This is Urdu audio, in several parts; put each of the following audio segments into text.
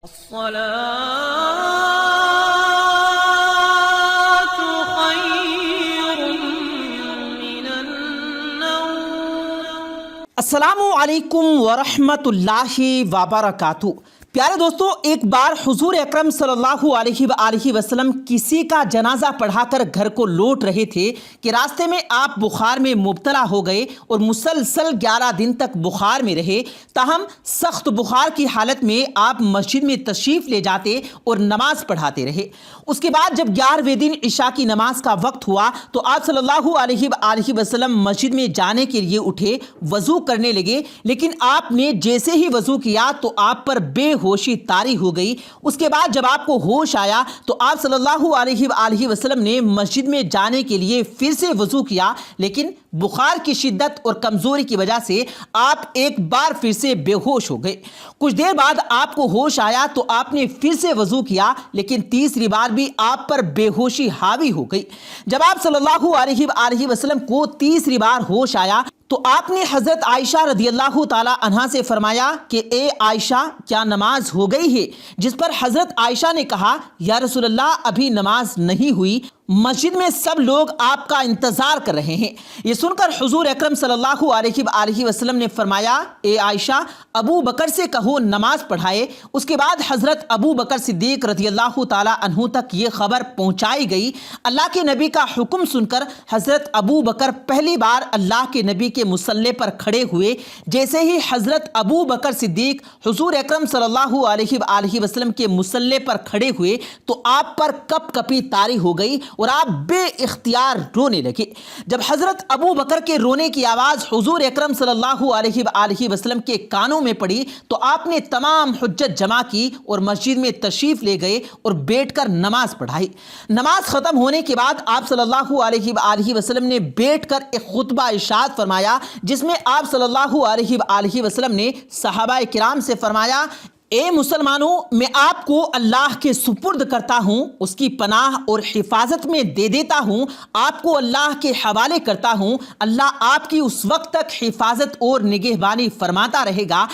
الصلاة خير من النوم۔ السلام علیکم ورحمۃ اللہ وبرکاتہ۔ پیارے دوستو، ایک بار حضور اکرم صلی اللہ علیہ وآلہ وسلم کسی کا جنازہ پڑھا کر گھر کو لوٹ رہے تھے کہ راستے میں آپ بخار میں مبتلا ہو گئے اور مسلسل 11 دن تک بخار میں رہے۔ تاہم سخت بخار کی حالت میں آپ مسجد میں تشریف لے جاتے اور نماز پڑھاتے رہے۔ اس کے بعد جب 11ویں دن عشاء کی نماز کا وقت ہوا تو آپ صلی اللہ علیہ وآلہ وسلم مسجد میں جانے کے لیے اٹھے، وضو کرنے لگے، لیکن آپ نے جیسے ہی وضو کیا تو آپ پر بے ہوشی طاری ہو گئی۔ اس کے بعد جب آپ کو ہوش آیا تو آپ صلی اللہ علیہ وآلہ وسلم نے مسجد میں جانے کے لیے پھر سے وضو کیا، لیکن بخار کی شدت اور کمزوری کی وجہ سے آپ ایک بار پھر سے بے ہوش ہو گئے۔ کچھ دیر بعد آپ کو ہوش آیا تو آپ نے پھر سے وضو کیا، لیکن تیسری بار بھی آپ پر بے ہوشی حاوی ہو گئی۔ جب آپ صلی اللہ علیہ وآلہ وسلم کو تیسری بار ہوش آیا تو آپ نے حضرت عائشہ رضی اللہ تعالی عنہا سے فرمایا کہ اے عائشہ، کیا نماز ہو گئی ہے؟ جس پر حضرت عائشہ نے کہا، یا رسول اللہ، ابھی نماز نہیں ہوئی، مسجد میں سب لوگ آپ کا انتظار کر رہے ہیں۔ یہ سن کر حضور اکرم صلی اللہ علیہ وآلہ وسلم نے فرمایا، اے عائشہ، ابو بکر سے کہو نماز پڑھائے۔ اس کے بعد حضرت ابو بکر صدیق رضی اللہ تعالی عنہ تک یہ خبر پہنچائی گئی۔ اللہ کے نبی کا حکم سن کر حضرت ابو بکر پہلی بار اللہ کے نبی کے مصلی پر کھڑے ہوئے۔ جیسے ہی حضرت ابو بکر صدیق حضور اکرم صلی اللہ علیہ وآلہ وسلم کے مصلی پر کھڑے ہوئے تو آپ پر کپ کپی طاری ہو گئی اور آپ بے اختیار رونے لگے۔ جب حضرت ابو بکر کے رونے کی آواز حضور اکرم صلی اللہ علیہ وآلہ وسلم کے کانوں میں پڑی تو آپ نے تمام حجت جمع کی اور مسجد میں تشریف لے گئے اور بیٹھ کر نماز پڑھائی۔ نماز ختم ہونے کے بعد آپ صلی اللہ علیہ وآلہ وسلم نے بیٹھ کر ایک خطبہ ارشاد فرمایا، جس میں آپ صلی اللہ علیہ وآلہ وسلم نے صحابہ کرام سے فرمایا، اے مسلمانوں، میں آپ کو اللہ کے سپرد کرتا ہوں، اس کی پناہ اور حفاظت میں دے دیتا ہوں، آپ کو اللہ کے حوالے کرتا ہوں۔ اللہ آپ کی اس وقت تک حفاظت اور نگہبانی فرماتا رہے گا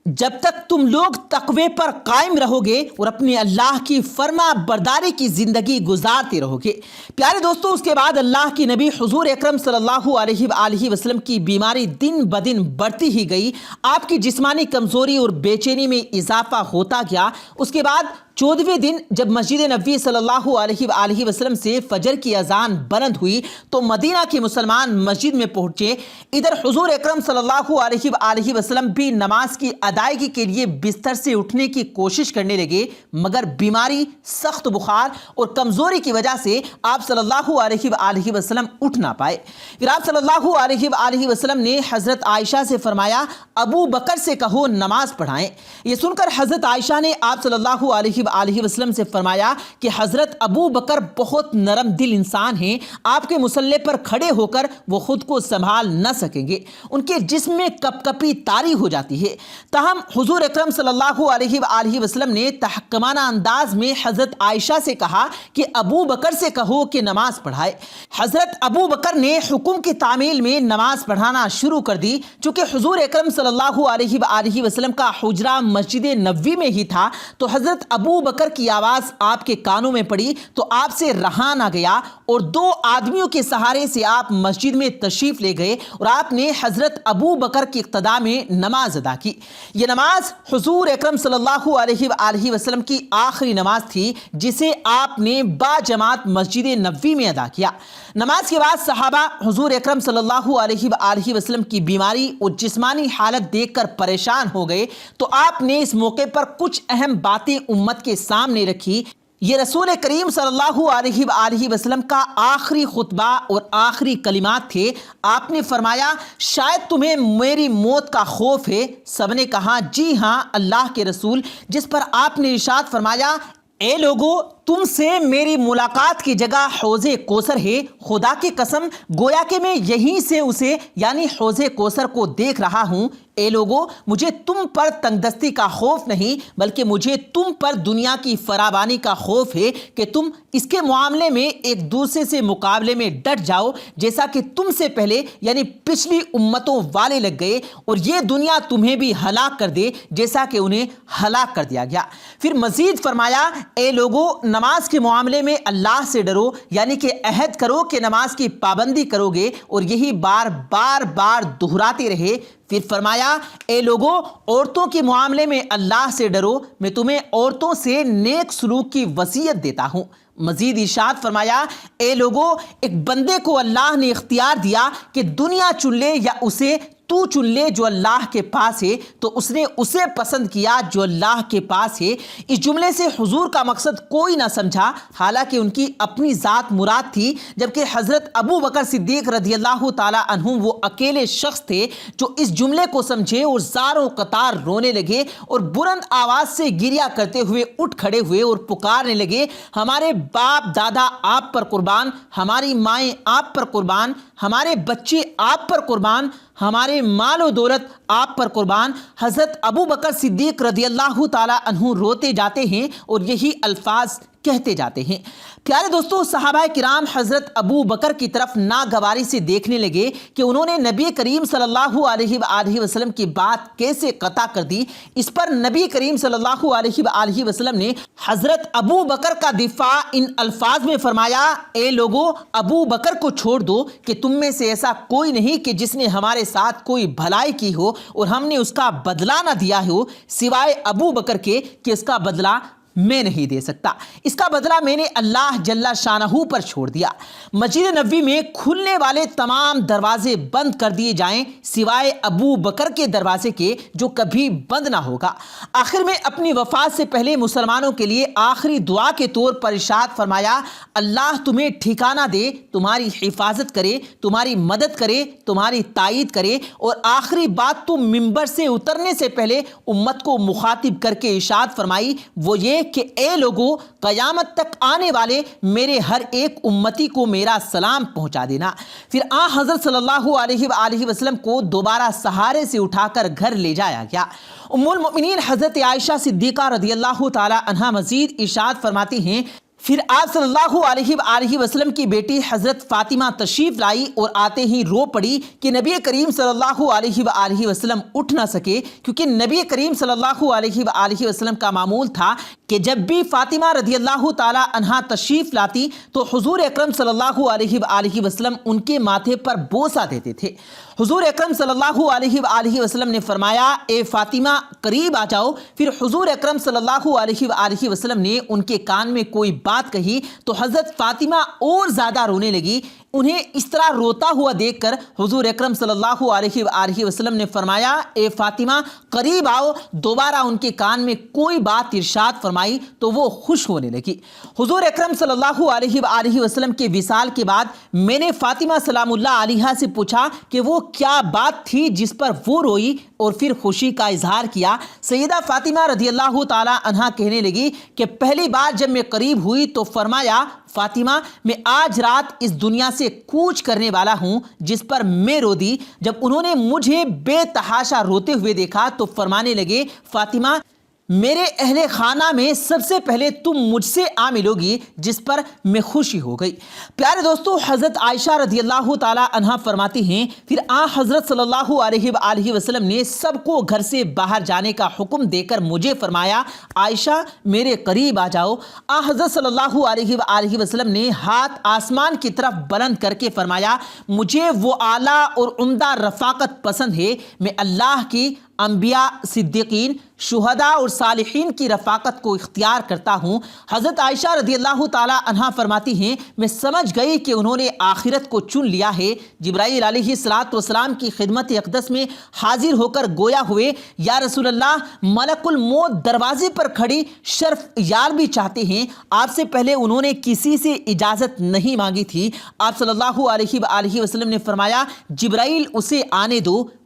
جب تک تم لوگ تقوی پر قائم رہو گے اور اپنے اللہ کی فرما برداری کی زندگی گزارتے رہو گے۔ پیارے دوستو، اس کے بعد اللہ کی نبی حضور اکرم صلی اللہ علیہ وآلہ وسلم کی بیماری دن بدن بڑھتی ہی گئی۔ آپ کی جسمانی کمزوری اور بے چینی میں اضافہ ہوتا گیا۔ اس کے بعد 14ویں دن جب مسجد نبوی صلی اللہ علیہ وآلہ وسلم سے فجر کی اذان بلند ہوئی تو مدینہ کے مسلمان مسجد میں پہنچے۔ ادھر حضور اکرم صلی اللہ علیہ وآلہ وسلم بھی نماز کی ادائیگی کے لیے بستر سے اٹھنے کی کوشش کرنے لگے، مگر بیماری، سخت بخار اور کمزوری کی وجہ سے آپ صلی اللہ علیہ وآلہ وسلم اٹھ نہ پائے۔ پھر آپ صلی اللہ علیہ وآلہ وسلم نے حضرت عائشہ سے فرمایا، ابو بکر سے کہو نماز پڑھائیں۔ یہ سن کر حضرت عائشہ نے آپ صلی اللہ علیہ وآلہ وسلم سے فرمایا کہ حضرت ابو بکر بہت نرم دل انسان ہیں، آپ کے مصلی پر کھڑے ہو کر وہ خود کو سنبھال نہ سکیں گے، ان کے جسم میں کپ کپی طاری ہو جاتی ہے۔ تاہم حضور اکرم صلی اللہ علیہ وآلہ وسلم نے تحکمانہ انداز میں حضرت عائشہ سے کہا کہ ابو بکر سے کہو کہ نماز پڑھائے۔ حضرت ابو بکر نے حکم کی تعمیل میں نماز پڑھانا شروع کر دی۔ چونکہ حضور اکرم صلی اللہ علیہ وآلہ وسلم کا حجرہ مسجد نبوی میں ہی تھا تو حضرت ابو بکر کی آواز آپ کے کانوں میں پڑی تو آپ سے رہا نہ گیا اور 2 آدمیوں کے سہارے سے آپ مسجد میں تشریف لے گئے اور آپ نے حضرت ابو بکر کی اقتداء میں نماز ادا کی۔ یہ نماز حضور اکرم صلی اللہ علیہ وآلہ وسلم کی آخری نماز تھی جسے آپ نے با جماعت مسجد نبوی میں ادا کیا۔ نماز کے بعد صحابہ حضور اکرم صلی اللہ علیہ وآلہ وسلم کی بیماری اور جسمانی حالت دیکھ کر پریشان ہو گئے تو آپ نے اس موقع پر کچھ اہم باتیں امت کے سامنے رکھی۔ یہ رسول کریم صلی اللہ علیہ وآلہ وسلم کا آخری خطبہ اور آخری کلمات تھے۔ آپ نے فرمایا، شاید تمہیں میری موت کا خوف ہے۔ سب نے کہا، جی ہاں اللہ کے رسول، جس پر آپ نے ارشاد فرمایا، اے لوگو، تم سے میری ملاقات کی جگہ حوض کوثر ہے، خدا کی قسم گویا کہ میں یہیں سے اسے یعنی حوض کوثر کو دیکھ رہا ہوں۔ اے لوگو، مجھے تم پر تنگ دستی کا خوف نہیں بلکہ مجھے تم پر دنیا کی فراوانی کا خوف ہے کہ تم اس کے معاملے میں ایک دوسرے سے مقابلے میں ڈٹ جاؤ جیسا کہ تم سے پہلے یعنی پچھلی امتوں والے لگ گئے، اور یہ دنیا تمہیں بھی ہلاک کر دے جیسا کہ انہیں ہلاک کر دیا گیا۔ پھر مزید فرمایا، اے لوگو، نماز کے معاملے میں اللہ سے ڈرو، یعنی کہ عہد کرو کہ نماز کی پابندی کرو گے، اور یہی بار بار دہراتے رہے۔ پھر فرمایا، اے لوگو، عورتوں کے معاملے میں اللہ سے ڈرو، میں تمہیں عورتوں سے نیک سلوک کی وصیت دیتا ہوں۔ مزید ارشاد فرمایا، اے لوگو، ایک بندے کو اللہ نے اختیار دیا کہ دنیا چن لے یا اسے تو چن لے جو اللہ کے پاس ہے، تو اس نے اسے پسند کیا جو اللہ کے پاس ہے۔ اس جملے سے حضور کا مقصد کوئی نہ سمجھا، حالانکہ ان کی اپنی ذات مراد تھی، جبکہ حضرت ابو بکر صدیق رضی اللہ تعالی عنہ وہ اکیلے شخص تھے جو اس جملے کو سمجھے اور زاروں قطار رونے لگے اور بلند آواز سے گریہ کرتے ہوئے اٹھ کھڑے ہوئے اور پکارنے لگے، ہمارے باپ دادا آپ پر قربان، ہماری مائیں آپ پر قربان، ہمارے بچے آپ پر قربان، ہمارے مال و دولت آپ پر قربان۔ حضرت ابو بکر صدیق رضی اللہ تعالی عنہ روتے جاتے ہیں اور یہی الفاظ کہتے جاتے ہیں۔ پیارے دوستو، صحابہ کرام حضرت ابو بکر کی طرف ناگواری سے دیکھنے لگے کہ انہوں نے نبی کریم صلی اللہ علیہ وآلہ وسلم کی بات کیسے قطع کر دی۔ اس پر نبی کریم صلی اللہ علیہ وآلہ وسلم نے حضرت ابو بکر کا دفاع ان الفاظ میں فرمایا، اے لوگو، ابو بکر کو چھوڑ دو کہ تم میں سے ایسا کوئی نہیں کہ جس نے ہمارے ساتھ کوئی بھلائی کی ہو اور ہم نے اس کا بدلہ نہ دیا ہو، سوائے ابو بکر کے کہ اس کا بدلہ میں نہیں دے سکتا، اس کا بدلہ میں نے اللہ جل شانہ پر چھوڑ دیا۔ مسجد نبوی میں کھلنے والے تمام دروازے بند کر دیے جائیں سوائے ابو بکر کے دروازے کے جو کبھی بند نہ ہوگا۔ آخر میں اپنی وفات سے پہلے مسلمانوں کے لیے آخری دعا کے طور پر ارشاد فرمایا، اللہ تمہیں ٹھکانہ دے، تمہاری حفاظت کرے، تمہاری مدد کرے، تمہاری تائید کرے۔ اور آخری بات تو ممبر سے اترنے سے پہلے امت کو مخاطب کر کے ارشاد فرمائی، وہ یہ کہ اے لوگو، قیامت تک آنے والے میرے ہر ایک امتی کو میرا سلام پہنچا دینا۔ پھر حضرت صلی اللہ علیہ وآلہ وسلم کو دوبارہ سہارے سے اٹھا کر گھر لے جایا گیا۔ ام المؤمنین حضرت عائشہ صدیقہ رضی اللہ تعالی عنہا مزید ارشاد فرماتی ہیں، پھر آپ صلی اللہ علیہ وآلہ وسلم کی بیٹی حضرت فاطمہ تشریف لائی اور آتے ہی رو پڑی کہ نبی کریم صلی اللہ علیہ وآلہ وسلم اٹھ نہ سکے، کیونکہ نبی کریم صلی اللہ علیہ وآلہ وسلم کا معمول تھا کہ جب بھی فاطمہ رضی اللہ تعالی عنہا تشریف لاتی تو حضور اکرم صلی اللہ علیہ وآلہ وسلم ان کے ماتھے پر بوسہ دیتے تھے۔ حضور اکرم صلی اللہ علیہ وآلہ وسلم نے فرمایا، اے فاطمہ قریب آ جاؤ۔ پھر حضور اکرم صلی اللہ علیہ وآلہ وسلم نے ان کے کان میں کوئی بات کہی تو حضرت فاطمہ اور زیادہ رونے لگی۔ انہیں اس طرح روتا ہوا دیکھ کر حضور اکرم صلی اللہ علیہ وآلہ وسلم نے فرمایا، اے فاطمہ قریب آؤ۔ دوبارہ ان کے کان میں کوئی بات ارشاد فرمائی تو وہ خوش ہونے لگی۔ حضور اکرم صلی اللہ علیہ وآلہ وسلم کے وصال کے بعد میں نے فاطمہ سلام اللہ علیہا سے پوچھا کہ وہ کیا بات تھی جس پر وہ روئی اور پھر خوشی کا اظہار کیا۔ سیدہ فاطمہ رضی اللہ تعالی عنہا کہنے لگی کہ پہلی بار جب میں قریب ہوئی تو فرمایا، فاطمہ میں آج رات اس دنیا سے کوچ کرنے والا ہوں، جس پر میں رو دی۔ جب انہوں نے مجھے بے تحاشا روتے ہوئے دیکھا تو فرمانے لگے، فاطمہ میرے اہل خانہ میں سب سے پہلے تم مجھ سے آ ملو گی، جس پر میں خوشی ہو گئی۔ پیارے دوستو، حضرت عائشہ رضی اللہ تعالی عنہا فرماتی ہیں، پھر حضرت صلی اللہ علیہ وآلہ وسلم نے سب کو گھر سے باہر جانے کا حکم دے کر مجھے فرمایا، عائشہ میرے قریب آ جاؤ۔ حضرت صلی اللہ علیہ وآلہ وسلم نے ہاتھ آسمان کی طرف بلند کر کے فرمایا، مجھے وہ اعلیٰ اور عمدہ رفاقت پسند ہے، میں اللہ کی، انبیاء، صدیقین، شہداء اور صالحین کی رفاقت کو اختیار کرتا ہوں۔ حضرت عائشہ رضی اللہ تعالی عنہا فرماتی ہیں، میں سمجھ گئی کہ انہوں نے آخرت کو چن لیا ہے۔ جبرائیل علیہ السلام کی خدمت اقدس میں حاضر ہو کر گویا ہوئے، یا رسول اللہ، ملک الموت دروازے پر کھڑی شرف یار بھی چاہتے ہیں۔ آپ سے پہلے انہوں نے کسی سے اجازت نہیں مانگی تھی۔ آپ صلی اللہ علیہ وآلہ وسلم نے فرمایا، جبرائیل اسے آنے دو۔